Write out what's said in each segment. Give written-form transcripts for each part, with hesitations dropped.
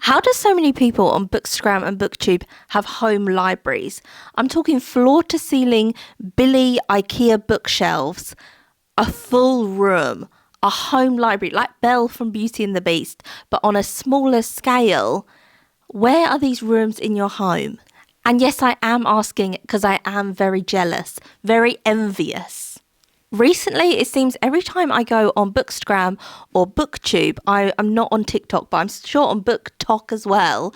How do so many people on Bookstagram and BookTube have home libraries? I'm talking floor to ceiling Billy IKEA bookshelves, a full room, a home library like Belle from Beauty and the Beast, but on a smaller scale. Where are these rooms in your home? And yes, I am asking because I am very jealous, very envious. Recently, it seems every time I go on Bookstagram or BookTube, I'm not on TikTok, but I'm sure on BookTok as well,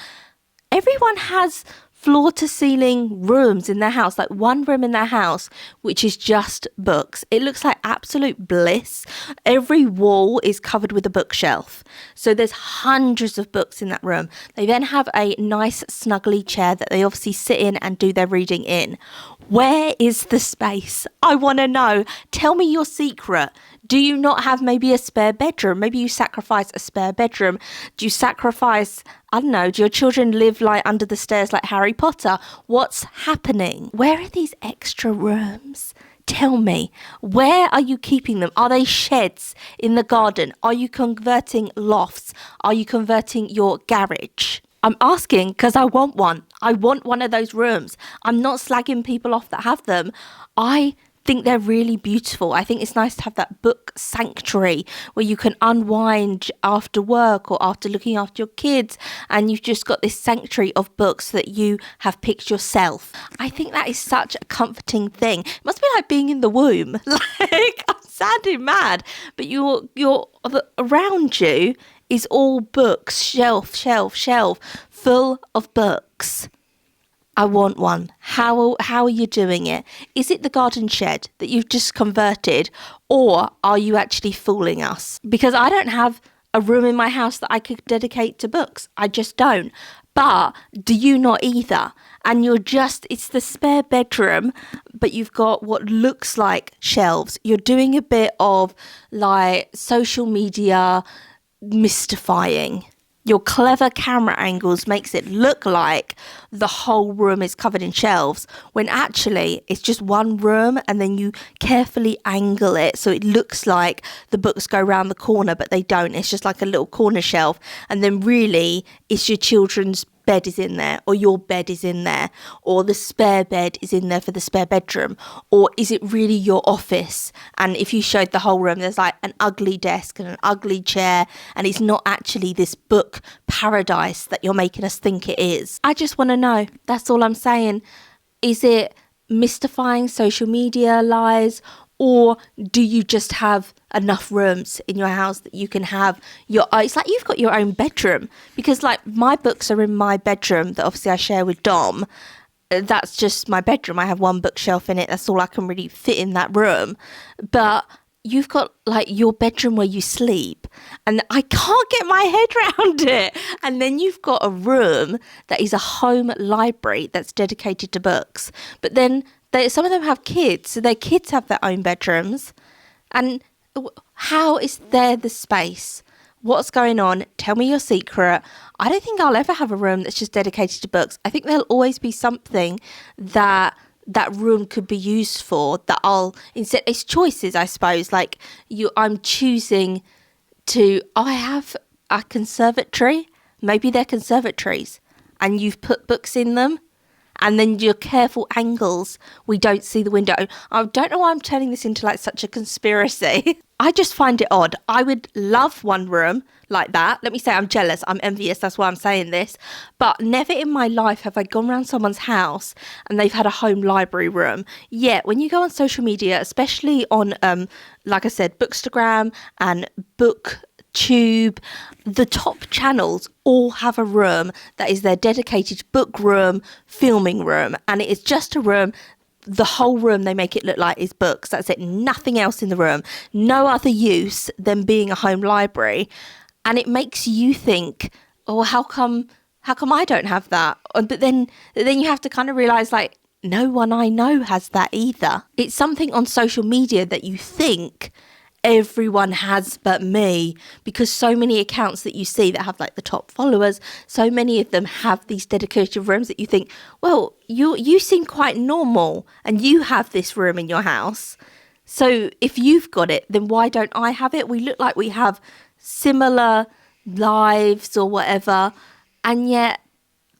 everyone has floor to ceiling rooms in their house, like one room in their house, which is just books. It looks like absolute bliss. Every wall is covered with a bookshelf. So there's hundreds of books in that room. They then have a nice snuggly chair that they obviously sit in and do their reading in. Where is the space? I want to know. Tell me your secret. Do you not have maybe a spare bedroom? Maybe you sacrifice a spare bedroom. Do you sacrifice, I don't know, do your children live like under the stairs like Harry Potter? What's happening? Where are these extra rooms? Tell me, where are you keeping them? Are they sheds in the garden? Are you converting lofts? Are you converting your garage? I'm asking because I want one. I want one of those rooms. I'm not slagging people off that have them. I think they're really beautiful. I think it's nice to have that book sanctuary where you can unwind after work or after looking after your kids, and you've just got this sanctuary of books that you have picked yourself. I think that is such a comforting thing. It must be like being in the womb. Like, I'm sounding mad, but you're around you is all books, shelf, full of books. I want one. How are you doing it? Is it the garden shed that you've just converted, or are you actually fooling us? Because I don't have a room in my house that I could dedicate to books. I just don't. But do you not either? And it's the spare bedroom, but you've got what looks like shelves. You're doing a bit of like social media mystifying. Your clever camera angles makes it look like the whole room is covered in shelves, when actually it's just one room, and then you carefully angle it so it looks like the books go around the corner, but they don't. It's just like a little corner shelf, and then really it's your children's bed is in there, or your bed is in there, or the spare bed is in there for the spare bedroom, or is it really your office? And if you showed the whole room, there's like an ugly desk and an ugly chair, and it's not actually this book paradise that you're making us think it is. I just want to know. That's all I'm saying. Is it mystifying social media lies, or do you just have enough rooms in your house that you can have it's like you've got your own bedroom? Because like my books are in my bedroom that obviously I share with Dom. That's just my bedroom. I have one bookshelf in it. That's all I can really fit in that room. But you've got like your bedroom where you sleep, and I can't get my head around it. And then you've got a room that is a home library that's dedicated to books. But then some of them have kids, so their kids have their own bedrooms. And how is there the space? What's going on? Tell me your secret. I don't think I'll ever have a room that's just dedicated to books. I think there'll always be something that room could be used for, that instead, it's choices, I suppose. Like I'm choosing I have a conservatory. Maybe they're conservatories and you've put books in them. And then your careful angles, we don't see the window. I don't know why I'm turning this into like such a conspiracy. I just find it odd. I would love one room like that. Let me say I'm jealous, I'm envious, that's why I'm saying this. But never in my life have I gone around someone's house and they've had a home library room. Yet when you go on social media, especially on, like I said, Bookstagram and BookTube, the top channels all have a room that is their dedicated book room, filming room, and it is just a room. The whole room they make it look like is books. That's it. Nothing else in the room. No other use than being a home library. And it makes you think, oh, how come I don't have that? But then you have to kind of realize, like, no one I know has that either. It's something on social media that you think everyone has but me, because so many accounts that you see that have like the top followers, so many of them have these dedicated rooms that you think, well, you seem quite normal and you have this room in your house. So if you've got it, then why don't I have it? We look like we have similar lives or whatever. And yet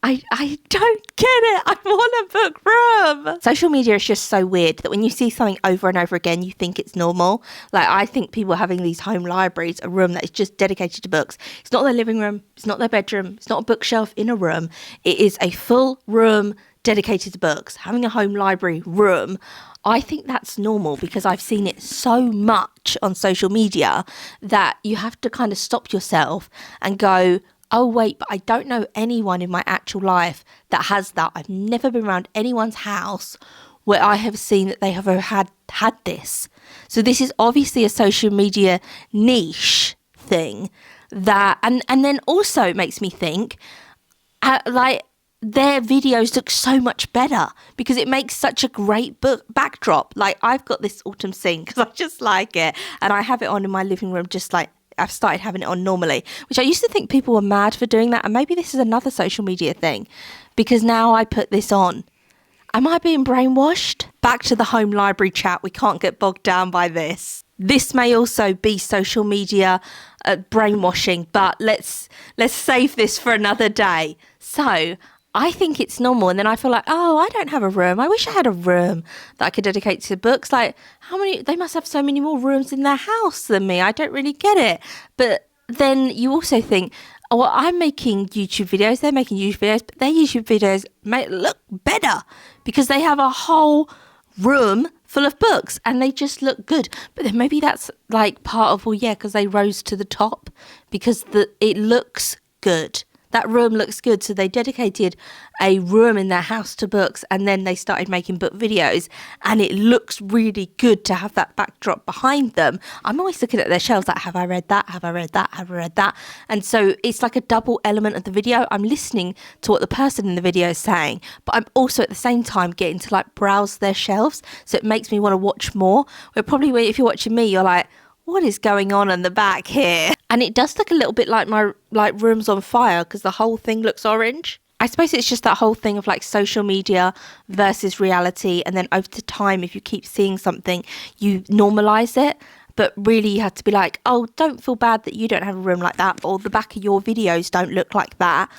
I don't get it. I want a book room. Social media is just so weird that when you see something over and over again, you think it's normal. Like, I think people having these home libraries, a room that is just dedicated to books. It's not their living room. It's not their bedroom. It's not a bookshelf in a room. It is a full room dedicated to books. Having a home library room, I think that's normal because I've seen it so much on social media that you have to kind of stop yourself and go, oh wait, but I don't know anyone in my actual life that has that. I've never been around anyone's house where I have seen that they have had this. So this is obviously a social media niche thing that, and then also it makes me think, like, their videos look so much better because it makes such a great book backdrop. Like, I've got this autumn scene because I just like it, and I have it on in my living room, just like I've started having it on normally, which I used to think people were mad for doing that. And maybe this is another social media thing because now I put this on. Am I being brainwashed? Back to the home library chat. We can't get bogged down by this. This may also be social media brainwashing, but let's save this for another day. So I think it's normal, and then I feel like, oh, I don't have a room. I wish I had a room that I could dedicate to books. Like, they must have so many more rooms in their house than me. I don't really get it. But then you also think, oh, well, I'm making YouTube videos. They're making YouTube videos, but their YouTube videos may look better because they have a whole room full of books and they just look good. But then maybe that's like part of, well, yeah, because they rose to the top because it looks good. That room looks good. So they dedicated a room in their house to books, and then they started making book videos, and it looks really good to have that backdrop behind them. I'm always looking at their shelves like, have I read that? Have I read that? Have I read that? And so it's like a double element of the video. I'm listening to what the person in the video is saying, but I'm also at the same time getting to like browse their shelves. So it makes me want to watch more. Where probably if you're watching me, you're like, what is going on in the back here? And it does look a little bit like my room's on fire because the whole thing looks orange. I suppose it's just that whole thing of like social media versus reality. And then over time, if you keep seeing something, you normalize it. But really you have to be like, oh, don't feel bad that you don't have a room like that, or the back of your videos don't look like that,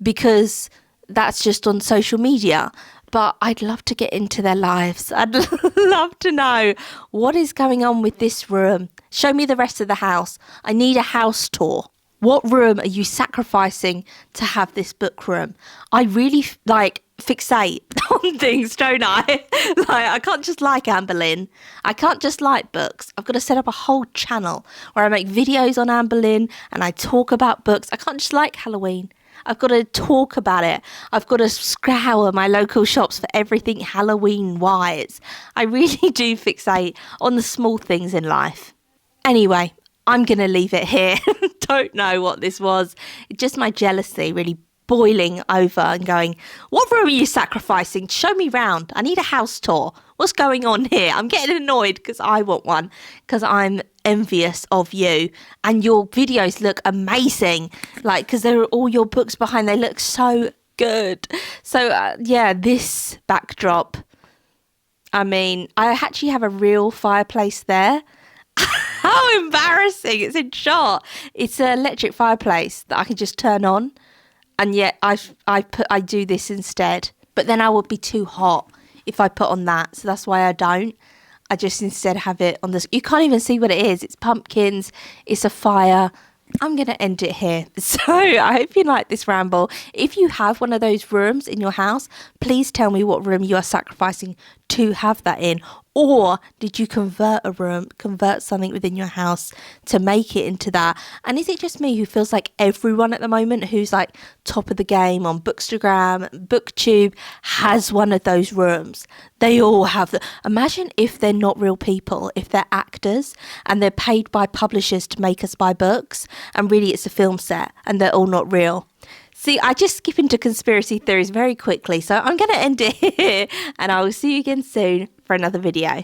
because that's just on social media. But I'd love to get into their lives. I'd love to know what is going on with this room. Show me the rest of the house. I need a house tour. What room are you sacrificing to have this book room? I really fixate on things, don't I? I can't just like Anne Boleyn. I can't just like books. I've got to set up a whole channel where I make videos on Anne Boleyn and I talk about books. I can't just like Halloween. I've got to talk about it. I've got to scour my local shops for everything Halloween-wise. I really do fixate on the small things in life. Anyway, I'm going to leave it here. Don't know what this was. It's just my jealousy really boiling over and going, what room are you sacrificing? Show me round. I need a house tour. What's going on here? I'm getting annoyed because I want one, because I'm envious of you and your videos look amazing, like, because there are all your books behind. They look so good. So yeah, this backdrop, I mean, I actually have a real fireplace there. How embarrassing. It's in shot. It's an electric fireplace that I can just turn on, and yet I do this instead. But then I would be too hot if I put on that, so that's why I don't. I just instead have it on this. You can't even see what it is. It's pumpkins. It's a fire. I'm going to end it here. So I hope you like this ramble. If you have one of those rooms in your house, please tell me what room you are sacrificing to have that in. Or did you convert something within your house to make it into that? And is it just me who feels like everyone at the moment who's like top of the game on Bookstagram, BookTube has one of those rooms? They all have them. Imagine if they're not real people, if they're actors and they're paid by publishers to make us buy books, and really it's a film set and they're all not real. See, I just skip into conspiracy theories very quickly, so I'm going to end it here, and I will see you again soon for another video.